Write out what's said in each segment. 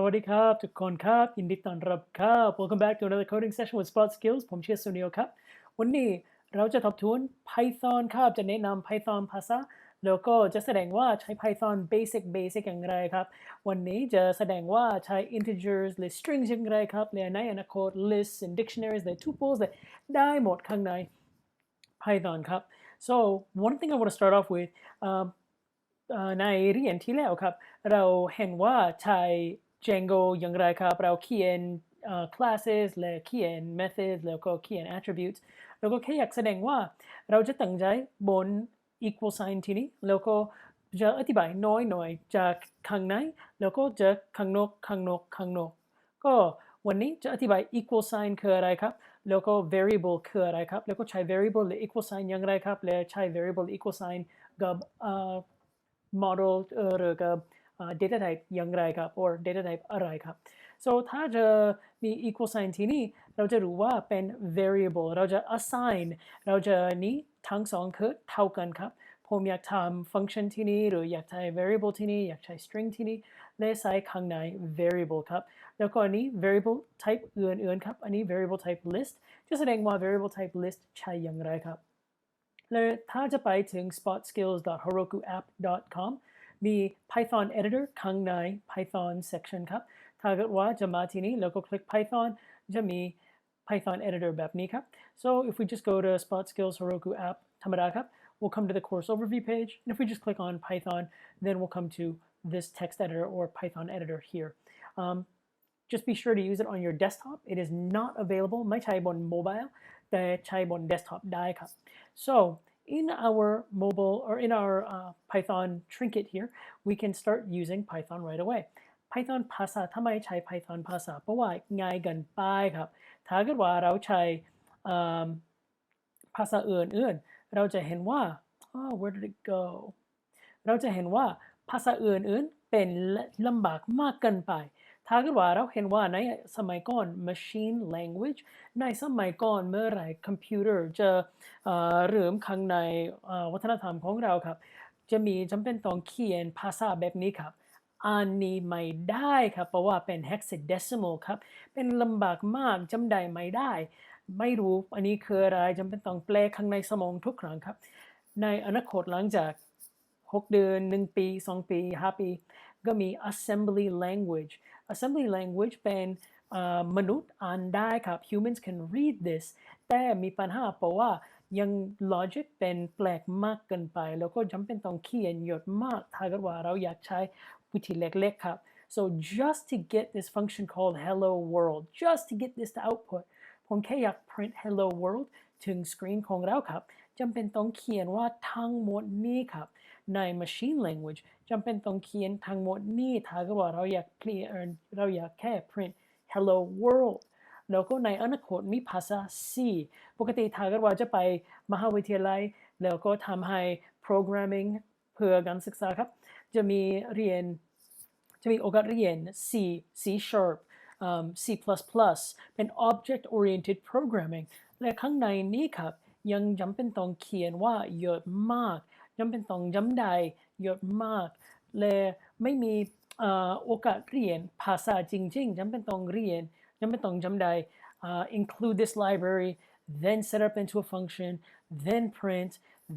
วัสดีครับทุกคนครับยินดีต้อนรับครับ Welcome back to another coding session with Spot Skills ผมชื่อสุนิลครับวันนี้เราจะทบทวน Python ครับจะแนะนำ Python ภาษาแล้วก็จะแสดงว่าใช้ Python basic อย่างไรครับวันนี้จะแสดงว่าใช้ integers หรือ strings อย่างไรครับและในอนาคต lists and dictionaries และ tuples และได้หมดข้างใน Python ครับ so one thing I want to start off with ในเรียนที่แล้วครับเราเห็นว่าใช้ Django อย่างไรครับเราเขียนclasses และเขียน methods แล้วก็เขียน attributes แล้วก็แค่อยากแสดงว่าเราจะตั้งใจบน equal sign ที่นี้แล้วก็จะอธิบายน้อยจากข้างในแล้วก็จากข้างนอกก็วันนี้จะอธิบาย equal sign คืออะไรครับแล้วก็ variable คืออะไรครับแล้วก็ใช้ variable และ equal sign อย่างไรครับและใช้ variable equal sign กับmodel หรือกับ data type อย่างไรครับ or data type อะไรครับ so ถ้าจะมี equal sign ที่นี่เราจะรู้ว่าเป็น variable เราจะ assign เราจะนี้ทั้งสองคือเท่ากันครับผมอยากทำ function ที่นี่หรืออยากใช้ variable ที่นี่อยากใช้ string ที่นี่และใส่ข้างใน variable ครับแล้วก็อันนี้ variable type อื่นครับอันนี้ variable type list จะแสดงว่า variable type list ใช้อย่างไรครับและถ้าจะไปถึง spotskills.herokuapp.com มี Python editor ข้างใน Python section ครับถ้าเกิดว่าจะมาที่นี้แล้วก็คลิก Python จะมี Python editor แบบนี้ครับ so if we just go to spotskills Heroku app ธรรมดาครับ we'll come to the course overview page and if we just click on Python then we'll come to this text editor or Python editor here just be sure to use it on your desktop it is not available ไม่ใช่บน mobile แต่ใช้บน desktop ได้ครับ so in our mobile or in our Python trinket here we can start using Python right away Python ภาษาทำไมใช้ Python ภาษาเพราะว่าง่ายกันไปครับถ้าเกิดว่าเราใช้ภาษาอื่นเราจะเห็นว่า where did it go เราจะเห็นว่าภาษาอื่นเป็นลำบากมากเกินไปถ้าเกิดว่าเราเห็นว่าในสมัยก่อน machine language ในสมัยก่อนเมื่อไหร่คอมพิวเตอร์จะเริ่มข้างในวัฒนธรรมของเราครับจะมีจำเป็นต้องเขียนภาษาแบบนี้ครับอันนี้ไม่ได้ครับเพราะว่าเป็น hexadecimal ครับเป็นลำบากมากจำได้ไม่ได้ไม่รู้อันนี้คืออะไรจำเป็นต้องแปลข้างในสมองทุกครั้งครับในอนาคตหลังจาก6 เดือน1 ปี2 ปี5 ปีก็มี assembly languageเป็นมนุษย์อ่านได้ครับ humans can read this แต่มีปัญหาเพราะว่ายัง logic เป็นแปลกมากเกินไปแล้วก็จำเป็นต้องเขียนเยอะมากถ้าเกิดว่าเราอยากใช้วิธีเล็กๆครับ so just to get this function called hello world just to get this to output ผมแค่อยาก print hello world ถึงสกรีนของเราครับจำเป็นต้องเขียนว่าทั้งหมดนี้ครับใน machine language จำเป็นต้องเขียนทั้งหมดนี้ถ้าเกิดว่าเราอยากแค่ print hello world แล้วก็ในอนาคตมีภาษา C ปกติถ้าเกิดว่าจะไปมหาวิทยาลัยแล้วก็ทำให้ programming เพื่อการศึกษาครับจะมีโอกาสเรียน C Sharp C++ เป็น object oriented programming และข้างในนี้ครับยังจำเป็นต้องเขียนว่าเยอะมากจำเป็นต้องจำได้เยอะมากและไม่มีโอกาสเรียนภาษาจริงๆจำเป็นต้องเรียนจำเป็นต้องจำได้ include this library then set up into a function then print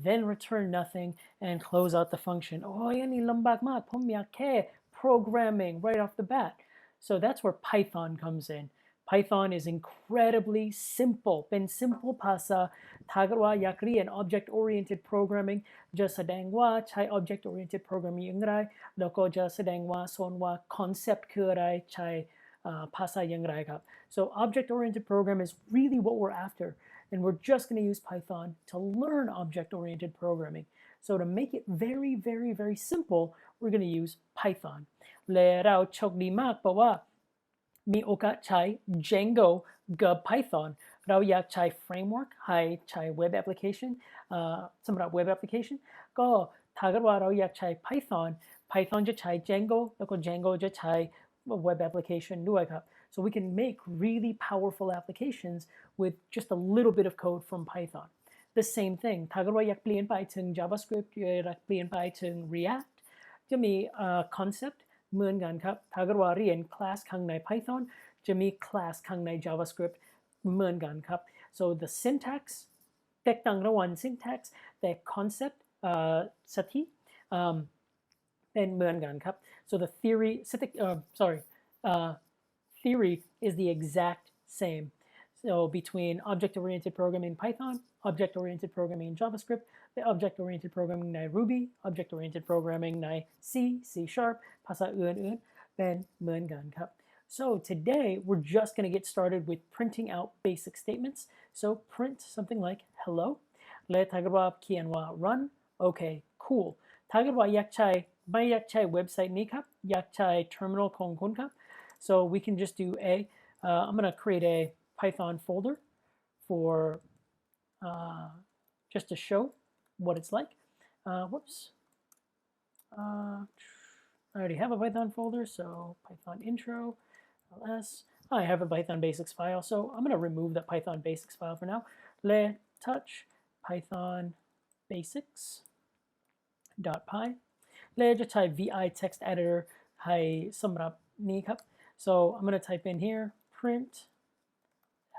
then return nothing and close out the function โอ้ยอันนี้ลำบากมากผมอยากแค่ programming right off the bat so that's where Python comes in Python is incredibly simple เป็น simple ภาษาถ้าเกิดว่าอยากเรียน object oriented programming จะแสดงว่าใช้ object oriented programming อย่างไรแล้วก็จะแสดงว่าสอนว่า concept คืออะไรใช้ภาษาอย่างไรครับ so object oriented program is really what we're after and we're just going to use Python to learn object oriented programming so to make it very simple we're going to use Python และเราโชคดีมากเพราะว่ามีโอกาสใช้ Django กับ Python เราอยากใช้ framework ให้ใช้ web application สำหรับ web application ก็ถ้าเกิดว่าเราอยากใช้ Python จะใช้ Django แล้วก็ Django จะใช้ web application ด้วยครับ so we can make really powerful applications with just a little bit of code from Python the same thing ถ้าเกิดว่าอยากเปลี่ยนไปถึง JavaScript อยากเปลี่ยนไปถึง React จะมีconcept เหมือนกันครับถ้าเกิดว่าเรียนคลาสข้างใน Python จะมีคลาสข้างใน JavaScript เหมือนกันครับ so the syntax แตกต่างระหว่าง syntax แต่ concept สถิเป็นเหมือนกันครับ so the theory theory is the exact same so between object-oriented programming in Python object-oriented programming in JavaScript the object-oriented programming ใน Ruby object-oriented programming ใน C C Sharp ภาษาอื่นๆเป็นเหมือนกันครับ so today we're just going to get started with printing out basic statements so print something like hello และถ้าเกิดว่าเขียนว่า run okay cool ถ้าเกิดว่าอยากใช้ไม่อยากใช้เว็บไซต์นี้ครับอยากใช้ terminal ของคุณครับ so we can just do I'm going to create a Python folder for just to show what it's like whoops I already have a Python folder so Python intro ls I have a Python basics file so I'm going to remove that Python basics file for now le touch Python basics .py และจะใช้ vi text editor ให้สำหรับนี้ครับ so I'm going to type in here print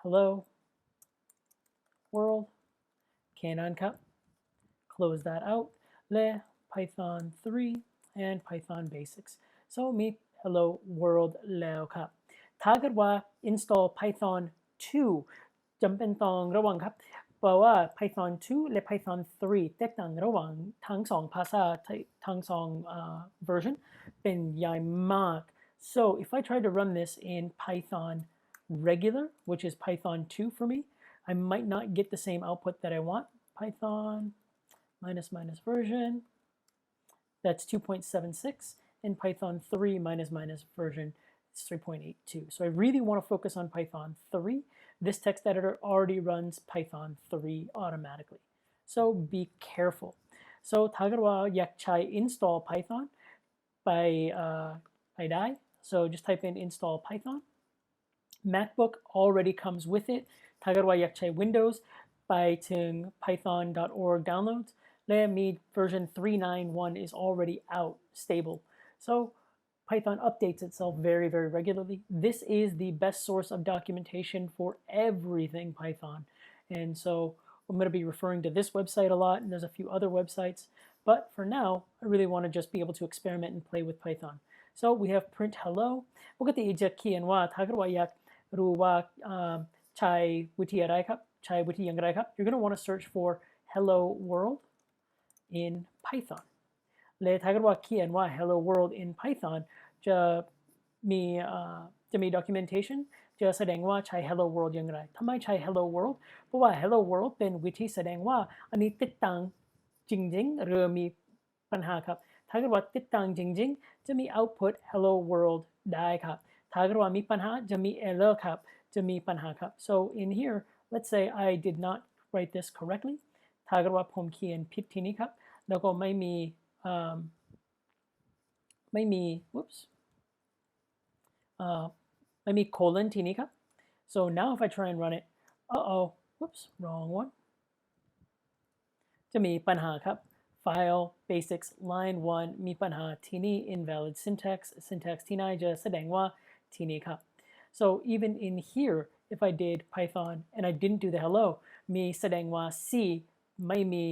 hello world แค่นั้นครับ close that out และ Python 3 and Python basics so มี hello world แล้วครับถ้าเกิดว่า install Python 2 จำเป็นต้องระวังครับเพราะว่า Python 2 และ Python 3 แตกต่างระหว่างทั้งสองภาษาทั้งสอง version เป็นใหญ่มาก so if I try to run this in Python regular which is Python 2 for me I might not get the same output that I want Python minus version that's 2.76 and Python 3 minus version is 3.82 so I really want to focus on Python 3 this text editor already runs Python 3 automatically so be careful so ถ้าเกิดว่าอยากใช้ install Python ไปได้ so just type in install Python MacBook already comes with it ถ้าเกิดว่าอยากใช้ Windows ไปถึง python.org downloads และมี version 391 is already out stable so Python updates itself very regularly this is the best source of documentation for everything Python and so I'm going to be referring to this website a lot and there's a few other websites but for now I really want to just be able to experiment and play with Python so we have print hello ปกติจะเขียนว่าถ้าเกิดว่าอยากรู้ว่าใช้วิธีอะไรครับใช้วิธีอย่างไรครับ you're going to want to search for hello world in Python และถ้าเกิดว่าเขียนว่า hello world in Python จะมี documentation จะแสดงว่าใช้ hello world อย่างไรทำไมใช้ hello world เพราะว่า hello world เป็นวิธีแสดงว่าอันนี้ติดตั้งจริงๆหรือมีปัญหาครับถ้าเกิดว่าติดตั้งจริงๆจะมี output hello world ได้ครับถ้าเกิดว่ามีปัญหาจะมี error ครับจะมีปัญหาครับ so in here let's say I did not write this correctly ถ้าเกิดว่าผมเขียนผิดทีนี้ครับแล้วก็ไม่มีwhoopsไม่มี colon ทีนี้ครับ so now if I try and run it whoops wrong one จะมีปัญหาครับ file basics line 1มีปัญหาทีนี้ invalid syntax ที่ไหนจะแสดงว่าทีนี้ครับ so even in here if I did Python and I didn't do the hello มีแสดงว่า C ไม่มี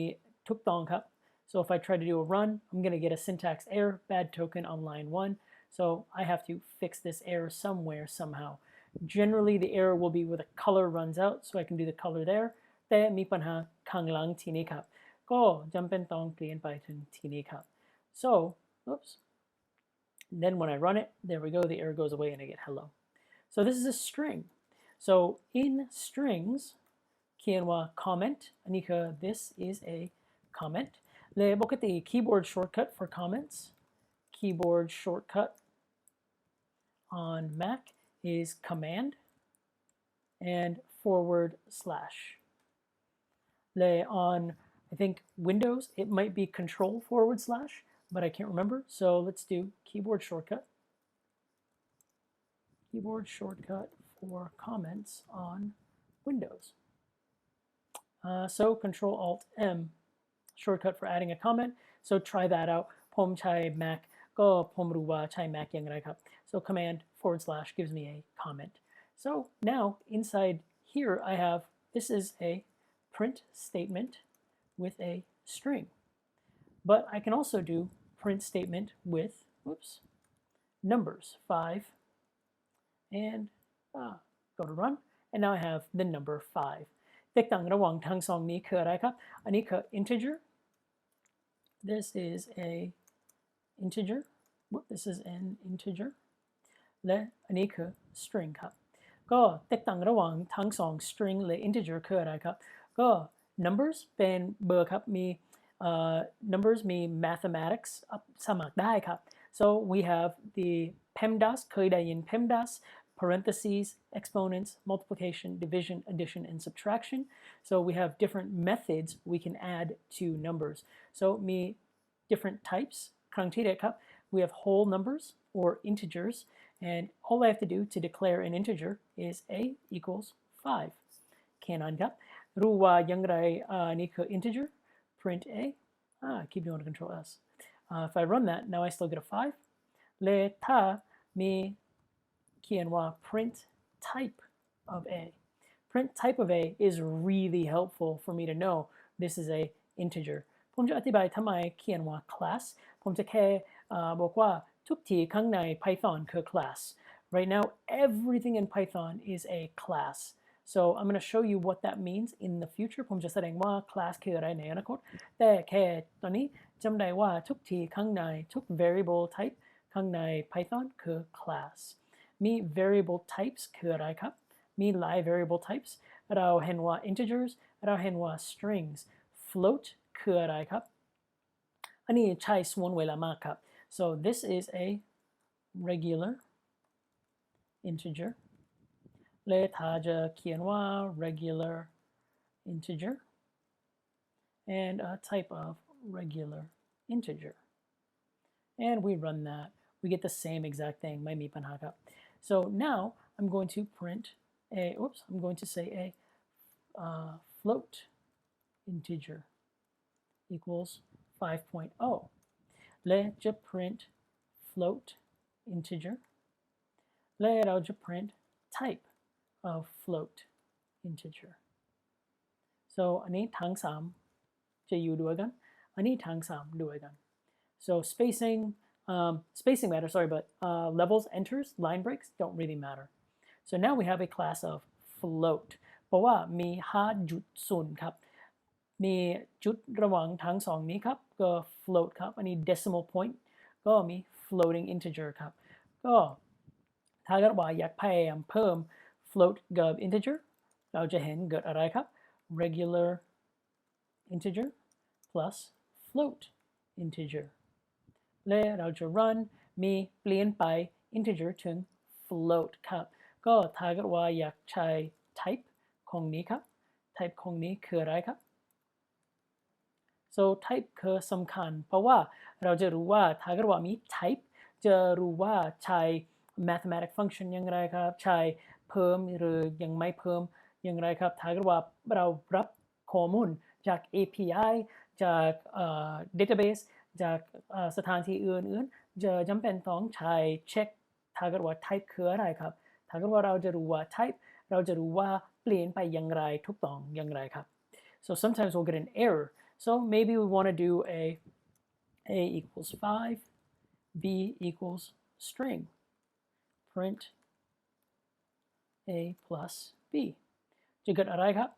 ถูกต้องครับ so if I try to do a run I'm going to get a syntax error bad token on line 1 so I have to fix this error somewhere somehow generally the error will be where the color runs out so I can do the color there แต่มีปัญหาข้างหลังทีนี้ครับก็จำเป็นต้องเปลี่ยนไปถึงทีนี้ครับ so oops then when I run it there we go the error goes away and I get hello so this is a string so in strings เขียนว่า comment อันนี้คือ this is a comment และปกติ keyboard shortcut for comments keyboard shortcut on Mac is command and /. Le on I think Windows it might be control /, but I can't remember so let's do keyboard shortcut for comments on Windows so control alt M shortcut for adding a comment so try that out ผมใช้ Mac ก็ผมรู้ว่าใช้ Mac อย่างไรครับ so command / gives me a comment. So now inside here I have this is a print statement with a string, but I can also do print statement with numbers 5 and go to run, and now I have the number 5. แตกต่างระหว่างทั้งสองนี้คืออะไรครับอันนี้คือ integer. This is a integer. This is an integer. และอันนี้คือ string ครับก็แตกต่างระหว่างทั้งสอง string และ integer คืออะไรครับก็ numbers เป็นเบอร์ครับมีnumbers มี mathematics สมัครได้ครับ so we have the PEMDAS เคยได้ยิน PEMDAS parentheses, exponents, multiplication, division, addition, and subtraction. So we have different methods we can add to numbers. So me different types. We have whole numbers or integers, and all I have to do to declare an integer is a equals 5. แค่นั้นครับรู้ว่าอย่างไรนี่คือ integer. Print a. Keep doing Control S. If I run that, now I still get a 5. และถ้ามีเขียนว่า print type of a. Print type of a is really helpful for me to know this is a integer. ผมจะอธิบายทำไมเขียนว่า class ผมจะแค่บอกว่าทุกที่ข้างใน Python คือ class. Right now everything in Python is a class. So I'm going to show you what that means in the future. ผมจะแสดงว่า class คืออะไรในอนาคตแต่แค่ตอนนี้จำได้ว่าทุกที่ข้างในทุก variable type ข้างใน Python คือ class. มี variable types คืออะไรครับมีหลาย variable types เราเห็นว่า integers เราเห็นว่า strings float คืออะไรครับอันนี้ใช้ส่วนเวลามากครับ so this is a regular integer และถ้าจะเขียนว่า regular integer and a type of regular integer and we run that we get the same exact thing ไม่มีปัญหาครับSo now I'm going to print I'm going to say a float integer equals 5.0. และจะ print float integer และเราจะ print type of float integer. So อันนี้ทั้ง3จะอยู่ด้วยกันอันนี้ทั้ง3ด้วยกัน So spacing matters, sorry, but levels, enters, line breaks don't really matter. So now we have a class of float. เพราะว่ามี5จุดศูนย์ครับมีจุดระหว่างทั้งสองนี้ครับก็ float ครับอันนี้ decimal point ก็มี floating integer ครับก็ถ้าเกิดว่าอยากพยายามเพิ่ม float กับ integer เราจะเห็นเกิดอะไรครับ regular integer plus float integerและเราจะ run มีเปลี่ยนไป integer ถึง float ครับก็ถ้าเกิดว่าอยากใช้ type ของนี้ครับ type ของนี้คืออะไรครับ so type คือสำคัญเพราะว่าเราจะรู้ว่าถ้าเกิดว่ามี type จะรู้ว่าใช้ mathematic function อย่างไรครับใช้เพิ่มหรือยังไม่เพิ่มอย่างไรครับถ้าเกิดว่าเรารับข้อมูลจาก API จาก databaseจากสถานที่อื่นๆจะจำเป็นต้องใช้เช็คถ้าเกิดว่า type คืออะไรครับถ้าเกิดว่าเราจะรู้ว่า type เราจะรู้ว่าเปลี่ยนไปอย่างไรถูกต้องอย่างไรครับ so sometimes we'll get an error so maybe we want to do a equals 5 b equals string print a plus b จะเกิดอะไรครับ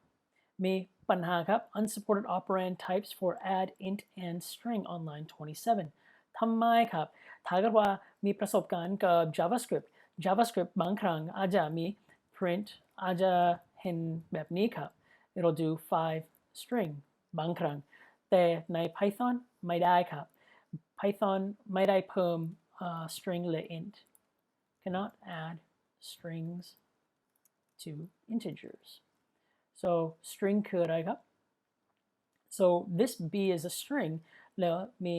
มีปัญหาครับ unsupported operand types for add int and string on line 27 ทำไมครับถ้าเกิดว่ามีประสบการณ์กับ JavaScript บางครั้งอาจจะมี print อาจจะเห็นแบบนี้ครับ it'll do 5 string บางครั้งแต่ใน Python ไม่ได้ครับ Python ไม่ได้เพิ่มstring และ int cannot add strings to integers so string คืออะไรครับ so this b is a string แล้วมี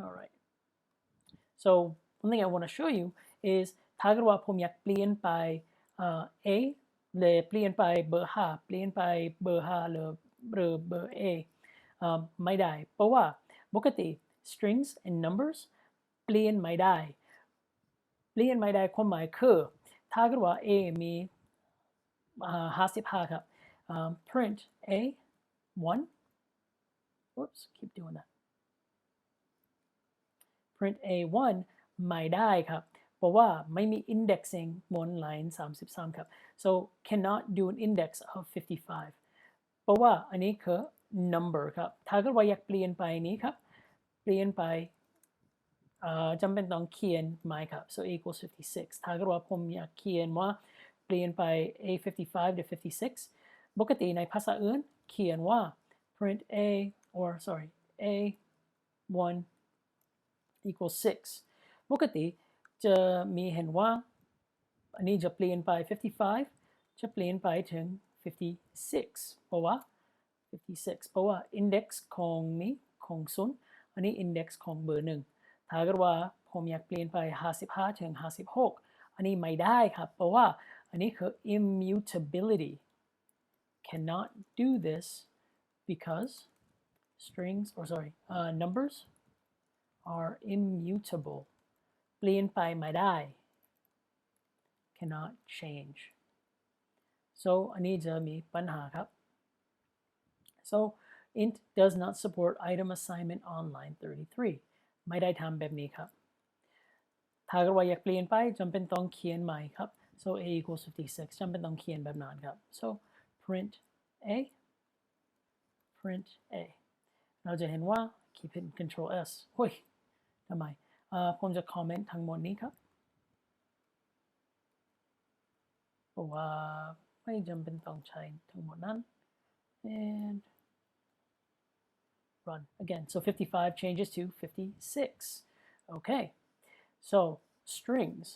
all right so one thing I want to show you is ถ้าเกิดว่าผมอยากเปลี่ยนไป a และเปลี่ยนไปเบอร์5เปลี่ยนไปเบอร์5หรือเบอร์ a ไม่ได้เพราะว่าปกติ strings and numbers เปลี่ยนไม่ได้ความหมายคือถ้าเกิดว่า a มี55ครับprint a 1 whoops keep doing that print a 1ไม่ได้ครับเพราะว่าไม่มี indexing บน line 33ครับ so cannot do an index of 55เพราะว่าอันนี้คือ number ครับถ้าเกิดว่าอยากเปลี่ยนไปนี้ครับเปลี่ยนไปจำเป็นต้องเขียนใหม่ครับ so a equals 56ถ้าเกิดว่าผมอยากเขียนว่าเปลี่ยนไป a 55 to 56ปกติในภาษาอื่นเขียนว่า print a or sorry a 1 equals 6ปกติจะมีเห็นว่าอันนี้จะเปลี่ยนไป55จะเปลี่ยนไปถึง56เพราะว่าindex ของนี้ของ0อันนี้ index ของเบอร์1ถ้าเกิดว่าผมอยากเปลี่ยนไป55ถึง56อันนี้ไม่ได้ครับเพราะว่าอันนี้คือ immutability cannot do this because strings or sorry numbers are immutable เปลี่ยนไปไม่ได้ cannot change so อันนี้จะมีปัญหาครับ so int does not support item assignment on line 33ไม่ได้ทำแบบนี้ครับถ้าเกิดว่าอยากเปลี่ยนไปจำเป็นต้องเขียนใหม่ครับ so a equals 56จำเป็นต้องเขียนแบบนั้นครับ so print a เราจะเห็นว่า keep hitting control s เฮ้ยทำไมผมจะคอมเมนต์ทั้งหมดนี้ครับเพราะว่าไม่จำเป็นต้องใช้ทั้งหมดนั้น and run again so 55 changes to 56 okay so strings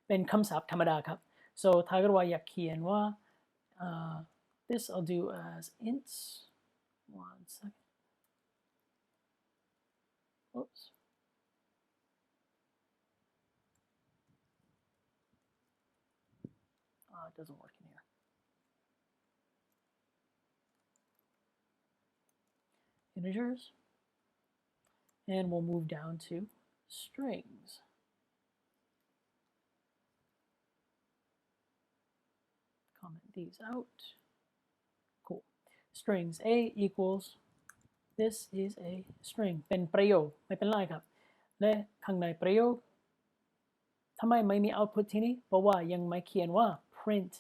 เป็นคำศัพท์ธรรมดาครับ so ถ้าเกิดว่าอยากเขียนว่าthis I'll do as ints 1 second oops it doesn't work in here integers and we'll move down to strings comment these out cool strings a equals this is a string เป็นประโยคไม่เป็นไรครับและข้างในประโยคทำไมไม่มี output ที่นี่เพราะว่ายังไม่เขียนว่า print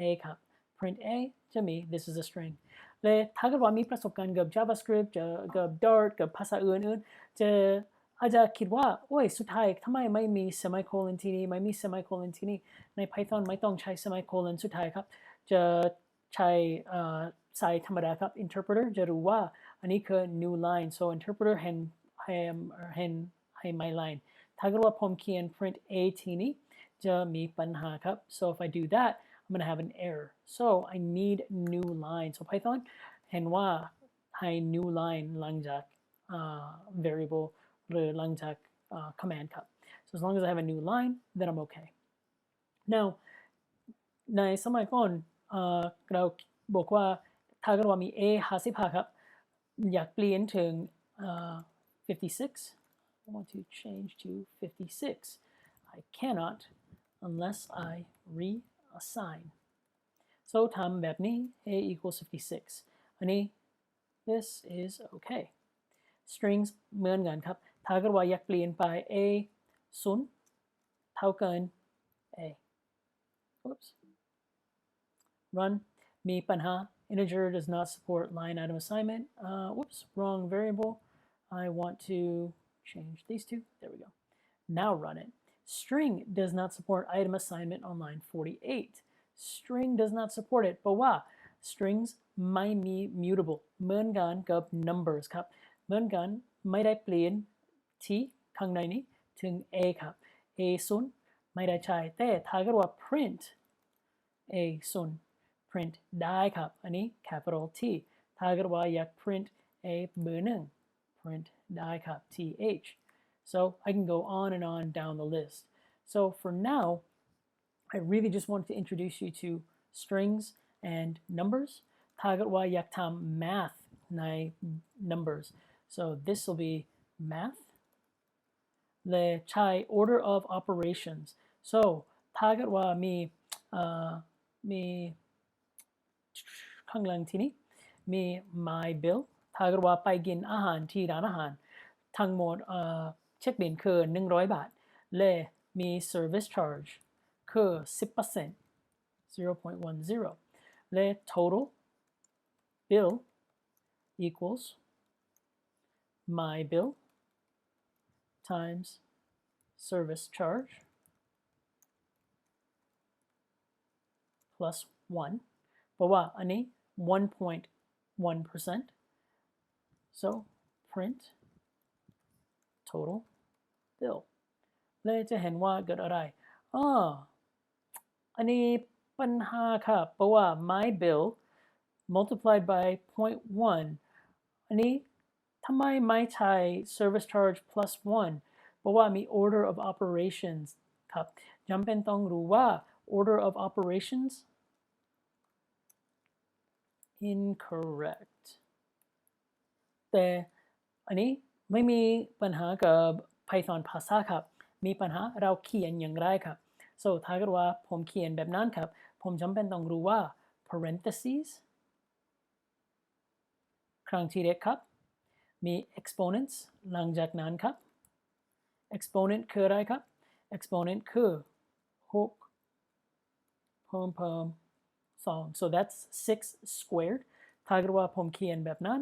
a ครับ print a จะมี this is a string และถ้าเกิดว่ามีประสบการณ์กับ JavaScript กับ Dart กับภาษาอื่นๆจะอาจจะคิดว่าโอ้ยสุดท้ายทำไมไม่มี semicolon ที่นี่ไม่มี semicolon ที่นี่ใน Python ไม่ต้องใช้ semicolon สุดท้ายครับจะใช้ใส่ธรรมดาครับ interpreter จะรู้ว่าอันนี้คือ new line so interpreter เห็นให้ my line ถ้าเกิดว่าผมเขียน print a ที่นี้จะมีปัญหาครับ so if I do that I'm going to have an error so I need new line so Python เห็นว่าให้ new line หลังจากvariable หรือหลังจากcommand ครับ so as long as I have a new line then I'm okay now ในสมัยก่อนเราบอกว่าถ้าเกิดว่ามี a 55ครับอยากเปลี่ยนถึง56 I want to change to 56 I cannot unless I reassign so ทำแบบนี้ a equals 56อันนี้ this is okay strings เหมือนกันครับถ้าเกิดว่าอยากเปลี่ยนไป a 0เท่ากัน a whoops run มีปัญหา integer does not support line item assignment whoops wrong variable I want to change these two there we go now run it string does not support item assignment on line 48 string does not support it เพราะว่า strings ไม่มี mutable เหมือนกันกับ numbers ครับเหมือนกันไม่ได้เปลี่ยนที่ข้างในนี้ถึง a ครับ a 0ไม่ได้ใช้แต่ถ้าเกิดว่า print a 0 print ได้ครับอันนี้ capital T ถ้าเกิดว่าอยาก print a เบอร์1 print ได้ครับ th so I can go on down the list so for now I really just wanted to introduce you to strings and numbersถ้าเกิดว่าอยากทำ math ใน numbers so this will be math และใช้ order of operations so ถ้าเกิดว่ามีข้างหลังที่นี้มี my bill ถ้าเกิดว่าไปกินอาหารที่ร้านอาหารทั้งหมดเช็คบิลคือ100 บาทและมี service charge คือ 10% 0.10 และ total bill equals my bill times service charge plus 1เพราะว่าอันนี้ 1.1% so print total bill เลยจะเห็นว่าเกิดอะไรอันนี้ปัญหาครับเพราะว่า my bill multiplied by 0.1 อันนี้ทำไมไม่ใช้ service charge plus 1 เพราะว่ามี order of operations ครับจำเป็นต้องรู้ว่า order of operations incorrect แต่อันนี้ไม่มีปัญหากับ Python ภาษาครับมีปัญหาเราเขียนอย่างไรครับ so ถ้าเกิดว่าผมเขียนแบบนั้นครับผมจำเป็นต้องรู้ว่า parentheses ครั้งที่เด็กครับมี exponents หลังจากนั้นครับ exponent คืออะไรครับ exponent คือ6เพิ่ม2 so that's 6 squared ถ้าเกิดว่าผมเขียนแบบนั้น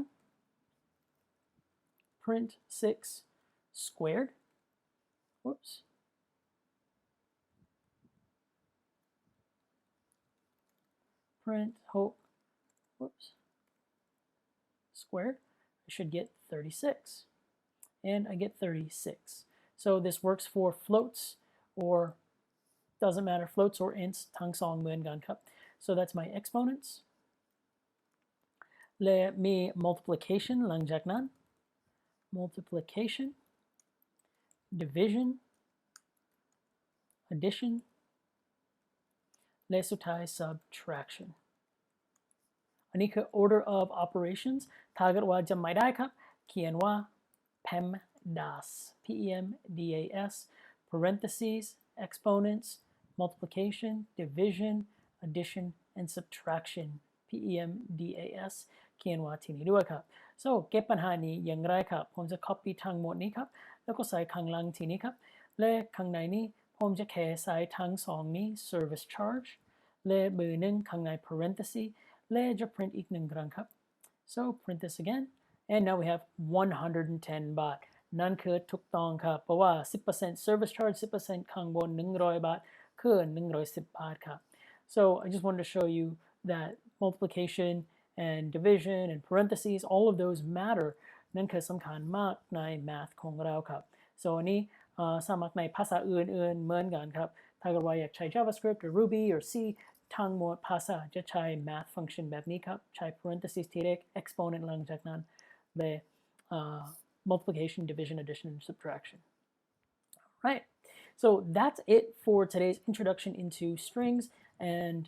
print 6 squared whoops print whoops squared I should get 36 and I get 36 so this works for floats or doesn't matter floats or ints ทั้งสองเหมือนกันครับso that's my exponents และมี multiplication หลังจากนั้น multiplication division addition และสุดท้าย subtraction อันนี้คือ order of operations ถ้าเกิดว่าจำไม่ได้ครับเขียนว่า PEMDAS PEMDAS parentheses exponents multiplication division addition and subtraction PEMDAS เขียนว่าที่นี้ด้วยครับ so เก็บปัญหานี้อย่างไรครับผมจะ copy ทั้งหมดนี้ครับแล้วก็ใส่ข้างหลังที่นี้ครับและข้างในนี้ผมจะแค่ใส่ทั้งสองนี้ service charge และเบอร์หนึ่งข้างใน parenthesis และจะ print อีกหนึ่งครั้งครับ so print this again and now we have 110 บาทนั่นคือถูกต้องครับเพราะว่า 10% service charge 10% ข้างบน100 บาทคือ110 บาทครับSo I just wanted to show you that multiplication and division and parentheses, all of those matter นั่นคือสำคัญมากใน math ของเราครับ so อันนี้สามารถในภาษาอื่นๆเหมือนกันครับถ้าเกิดว่าอยากใช้ JavaScript หรือ Ruby หรือ C ทั้งหมดภาษาจะใช้ math function แบบนี้ครับใช้ parentheses ที่เล็ก exponent หลังจากนั้นและ multiplication, division, addition, and subtraction. Right. So that's it for today's introduction into strings and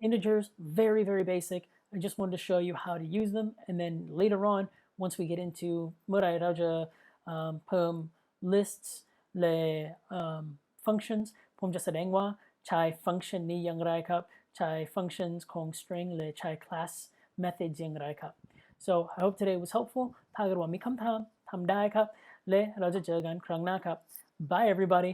integers. Very, very basic. I just wanted to show you how to use them. And then later on, once we get into เมื่อไหร่เราจะเพิ่ม lists และ functions ผมจะแสดงว่าใช้ function นี้อย่างไรครับใช้ functions ของ string และใช้ class methods อย่างไรครับ so I hope today was helpful ถ้าเกิดว่ามีคำถามทำได้ครับและเราจะเจอกันครั้งหน้าครับ Bye everybody